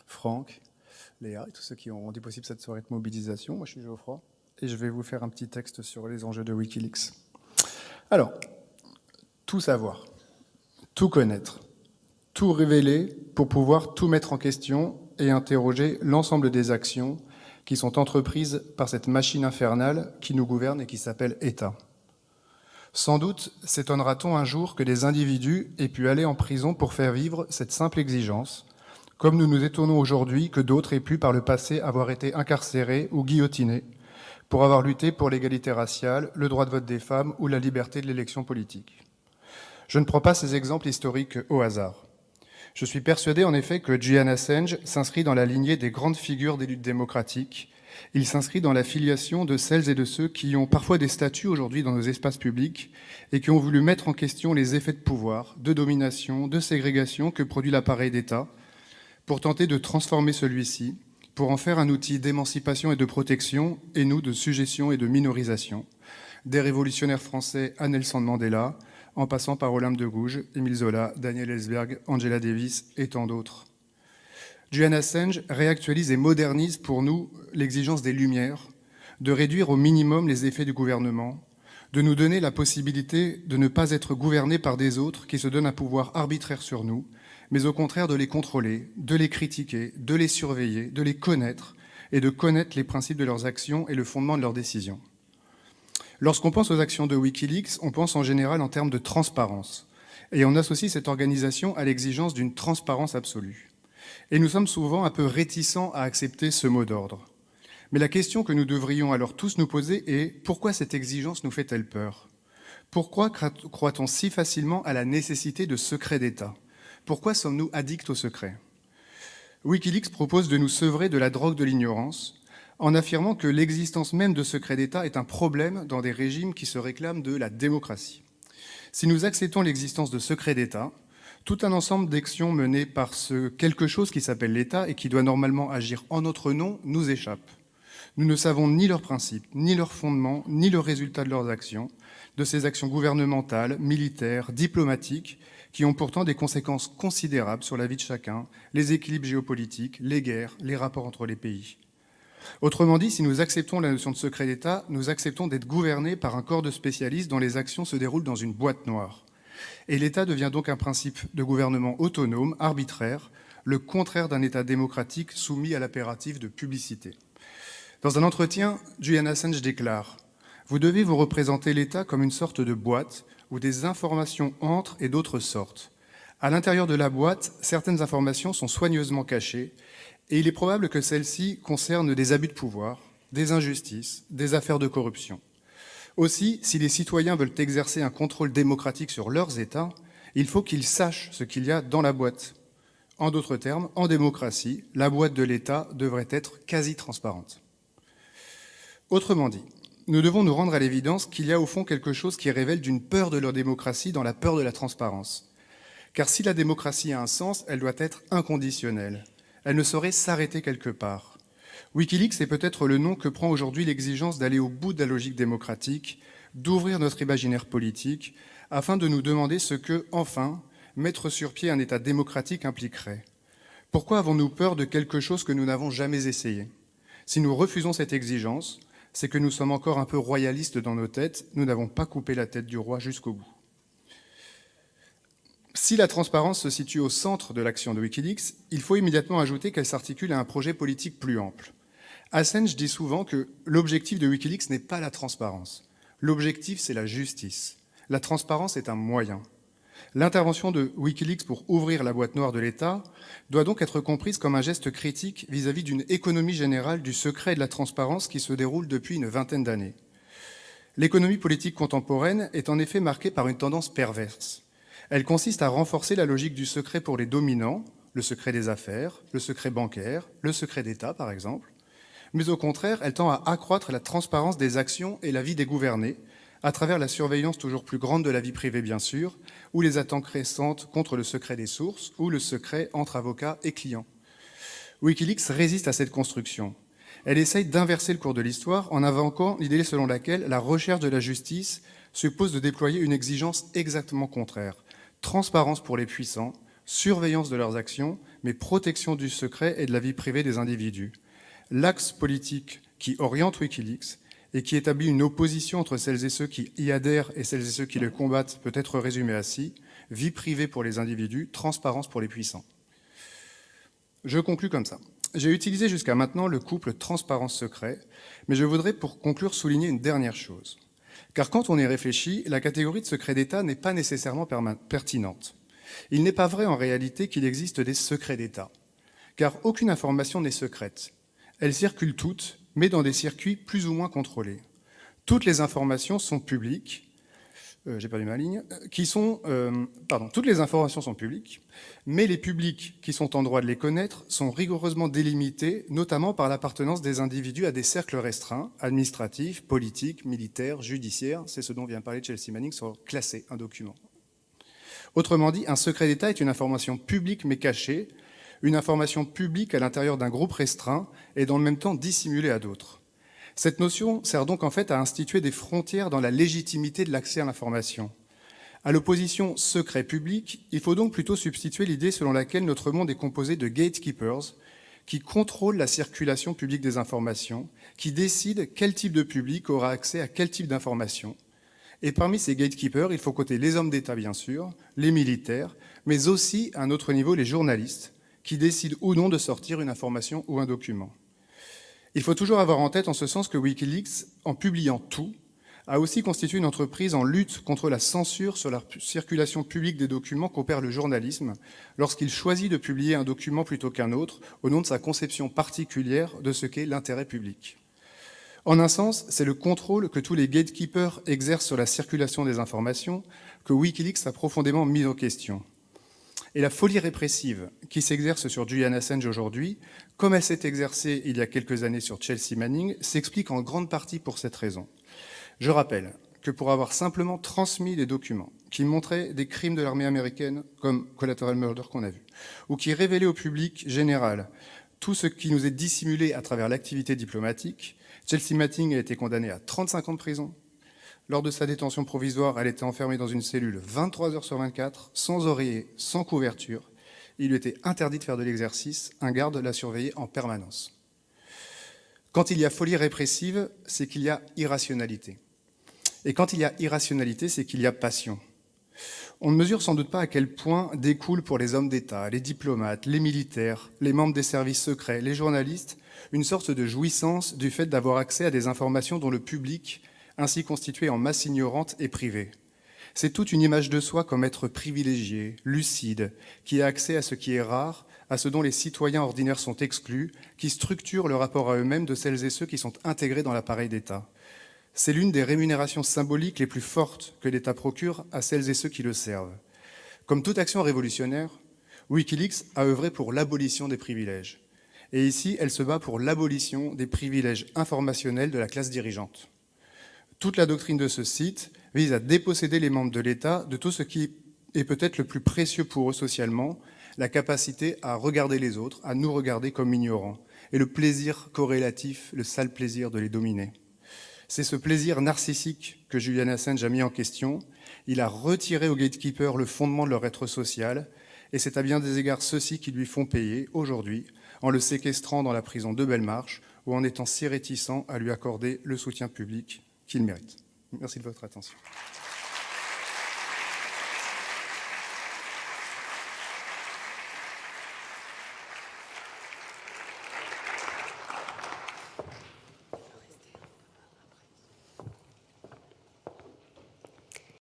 Franck, Léa et tous ceux qui ont rendu possible cette soirée de mobilisation. Moi, je suis Geoffroy et je vais vous faire un petit texte sur les enjeux de Wikileaks. Alors, tout savoir, tout connaître, tout révéler pour pouvoir tout mettre en question et interroger l'ensemble des actions qui sont entreprises par cette machine infernale qui nous gouverne et qui s'appelle État. Sans doute s'étonnera-t-on un jour que des individus aient pu aller en prison pour faire vivre cette simple exigence, comme nous nous étonnons aujourd'hui que d'autres aient pu par le passé avoir été incarcérés ou guillotinés pour avoir lutté pour l'égalité raciale, le droit de vote des femmes ou la liberté de l'élection politique. Je ne prends pas ces exemples historiques au hasard. Je suis persuadé en effet que Julian Assange s'inscrit dans la lignée des grandes figures des luttes démocratiques. Il s'inscrit dans la filiation de celles et de ceux qui ont parfois des statuts aujourd'hui dans nos espaces publics et qui ont voulu mettre en question les effets de pouvoir, de domination, de ségrégation que produit l'appareil d'État pour tenter de transformer celui-ci, pour en faire un outil d'émancipation et de protection, et nous de sujétion et de minorisation, des révolutionnaires français à Nelson Mandela, en passant par Olympe de Gouges, Émile Zola, Daniel Ellsberg, Angela Davis et tant d'autres. Julian Assange réactualise et modernise pour nous l'exigence des Lumières, de réduire au minimum les effets du gouvernement, de nous donner la possibilité de ne pas être gouvernés par des autres qui se donnent un pouvoir arbitraire sur nous, mais au contraire de les contrôler, de les critiquer, de les surveiller, de les connaître et de connaître les principes de leurs actions et le fondement de leurs décisions. Lorsqu'on pense aux actions de Wikileaks, on pense en général en termes de transparence, et on associe cette organisation à l'exigence d'une transparence absolue. Et nous sommes souvent un peu réticents à accepter ce mot d'ordre. Mais la question que nous devrions alors tous nous poser est « Pourquoi cette exigence nous fait-elle peur ? Pourquoi croit-on si facilement à la nécessité de secrets d'État ? Pourquoi sommes-nous addicts au secret ? Wikileaks propose de nous sevrer de la drogue de l'ignorance en affirmant que l'existence même de secrets d'État est un problème dans des régimes qui se réclament de la démocratie. Si nous acceptons l'existence de secrets d'État, tout un ensemble d'actions menées par ce quelque chose qui s'appelle l'État et qui doit normalement agir en notre nom nous échappe. Nous ne savons ni leurs principes, ni leurs fondements, ni le résultat de leurs actions, de ces actions gouvernementales, militaires, diplomatiques, qui ont pourtant des conséquences considérables sur la vie de chacun, les équilibres géopolitiques, les guerres, les rapports entre les pays. Autrement dit, si nous acceptons la notion de secret d'État, nous acceptons d'être gouvernés par un corps de spécialistes dont les actions se déroulent dans une boîte noire. Et l'État devient donc un principe de gouvernement autonome, arbitraire, le contraire d'un État démocratique soumis à l'impératif de publicité. Dans un entretien, Julian Assange déclare « Vous devez vous représenter l'État comme une sorte de boîte où des informations entrent et d'autres sortent. À l'intérieur de la boîte, certaines informations sont soigneusement cachées et il est probable que celles-ci concernent des abus de pouvoir, des injustices, des affaires de corruption. Aussi, si les citoyens veulent exercer un contrôle démocratique sur leurs États, il faut qu'ils sachent ce qu'il y a dans la boîte. En d'autres termes, en démocratie, la boîte de l'État devrait être quasi transparente. Autrement dit, nous devons nous rendre à l'évidence qu'il y a au fond quelque chose qui révèle d'une peur de leur démocratie dans la peur de la transparence. Car si la démocratie a un sens, elle doit être inconditionnelle. Elle ne saurait s'arrêter quelque part. Wikileaks est peut-être le nom que prend aujourd'hui l'exigence d'aller au bout de la logique démocratique, d'ouvrir notre imaginaire politique, afin de nous demander ce que, enfin, mettre sur pied un État démocratique impliquerait. Pourquoi avons-nous peur de quelque chose que nous n'avons jamais essayé ? Si nous refusons cette exigence, c'est que nous sommes encore un peu royalistes dans nos têtes, nous n'avons pas coupé la tête du roi jusqu'au bout. Si la transparence se situe au centre de l'action de Wikileaks, il faut immédiatement ajouter qu'elle s'articule à un projet politique plus ample. Assange dit souvent que l'objectif de Wikileaks n'est pas la transparence. L'objectif, c'est la justice. La transparence est un moyen. L'intervention de Wikileaks pour ouvrir la boîte noire de l'État doit donc être comprise comme un geste critique vis-à-vis d'une économie générale du secret et de la transparence qui se déroule depuis une vingtaine d'années. L'économie politique contemporaine est en effet marquée par une tendance perverse. Elle consiste à renforcer la logique du secret pour les dominants, le secret des affaires, le secret bancaire, le secret d'État par exemple, mais au contraire, elle tend à accroître la transparence des actions et la vie des gouvernés, à travers la surveillance toujours plus grande de la vie privée, bien sûr, ou les attaques récentes contre le secret des sources, ou le secret entre avocats et clients. Wikileaks résiste à cette construction. Elle essaye d'inverser le cours de l'histoire en invoquant l'idée selon laquelle la recherche de la justice suppose de déployer une exigence exactement contraire. Transparence pour les puissants, surveillance de leurs actions, mais protection du secret et de la vie privée des individus. L'axe politique qui oriente Wikileaks et qui établit une opposition entre celles et ceux qui y adhèrent et celles et ceux qui le combattent peut être résumé ainsi: vie privée pour les individus, transparence pour les puissants. Je conclus comme ça. J'ai utilisé jusqu'à maintenant le couple transparence-secret, mais je voudrais pour conclure souligner une dernière chose. Car quand on y réfléchit, la catégorie de secret d'État n'est pas nécessairement pertinente. Il n'est pas vrai en réalité qu'il existe des secrets d'État, car aucune information n'est secrète. Elles circulent toutes, mais dans des circuits plus ou moins contrôlés. Toutes les informations sont publiques, toutes les informations sont publiques, mais les publics qui sont en droit de les connaître sont rigoureusement délimités, notamment par l'appartenance des individus à des cercles restreints, administratifs, politiques, militaires, judiciaires. C'est ce dont vient parler Chelsea Manning sur classer un document. Autrement dit, un secret d'État est une information publique mais cachée, une information publique à l'intérieur d'un groupe restreint et dans le même temps dissimulée à d'autres. Cette notion sert donc en fait à instituer des frontières dans la légitimité de l'accès à l'information. À l'opposition secret-public, il faut donc plutôt substituer l'idée selon laquelle notre monde est composé de gatekeepers qui contrôlent la circulation publique des informations, qui décident quel type de public aura accès à quel type d'informations. Et parmi ces gatekeepers, il faut compter les hommes d'État bien sûr, les militaires, mais aussi à un autre niveau les journalistes, qui décident ou non de sortir une information ou un document. Il faut toujours avoir en tête en ce sens que Wikileaks, en publiant tout, a aussi constitué une entreprise en lutte contre la censure sur la circulation publique des documents qu'opère le journalisme lorsqu'il choisit de publier un document plutôt qu'un autre au nom de sa conception particulière de ce qu'est l'intérêt public. En un sens, c'est le contrôle que tous les gatekeepers exercent sur la circulation des informations que Wikileaks a profondément mis en question. Et la folie répressive qui s'exerce sur Julian Assange aujourd'hui, comme elle s'est exercée il y a quelques années sur Chelsea Manning, s'explique en grande partie pour cette raison. Je rappelle que pour avoir simplement transmis des documents qui montraient des crimes de l'armée américaine, comme Collateral Murder qu'on a vu, ou qui révélaient au public général tout ce qui nous est dissimulé à travers l'activité diplomatique, Chelsea Manning a été condamnée à 35 ans de prison. Lors de sa détention provisoire, elle était enfermée dans une cellule 23 heures sur 24, sans oreiller, sans couverture. Il lui était interdit de faire de l'exercice. Un garde la surveillait en permanence. Quand il y a folie répressive, c'est qu'il y a irrationalité. Et quand il y a irrationalité, c'est qu'il y a passion. On ne mesure sans doute pas à quel point découle pour les hommes d'État, les diplomates, les militaires, les membres des services secrets, les journalistes, une sorte de jouissance du fait d'avoir accès à des informations dont le public, ainsi constitué en masse ignorante et privée. C'est toute une image de soi comme être privilégié, lucide, qui a accès à ce qui est rare, à ce dont les citoyens ordinaires sont exclus, qui structure le rapport à eux-mêmes de celles et ceux qui sont intégrés dans l'appareil d'État. C'est l'une des rémunérations symboliques les plus fortes que l'État procure à celles et ceux qui le servent. Comme toute action révolutionnaire, Wikileaks a œuvré pour l'abolition des privilèges. Et ici, elle se bat pour l'abolition des privilèges informationnels de la classe dirigeante. Toute la doctrine de ce site vise à déposséder les membres de l'État de tout ce qui est peut-être le plus précieux pour eux socialement, la capacité à regarder les autres, à nous regarder comme ignorants, et le plaisir corrélatif, le sale plaisir de les dominer. C'est ce plaisir narcissique que Julian Assange a mis en question. Il a retiré aux gatekeepers le fondement de leur être social, et c'est à bien des égards ceux-ci qui lui font payer, aujourd'hui, en le séquestrant dans la prison de Belmarsh, ou en étant si réticents à lui accorder le soutien public qu'il mérite. Merci de votre attention.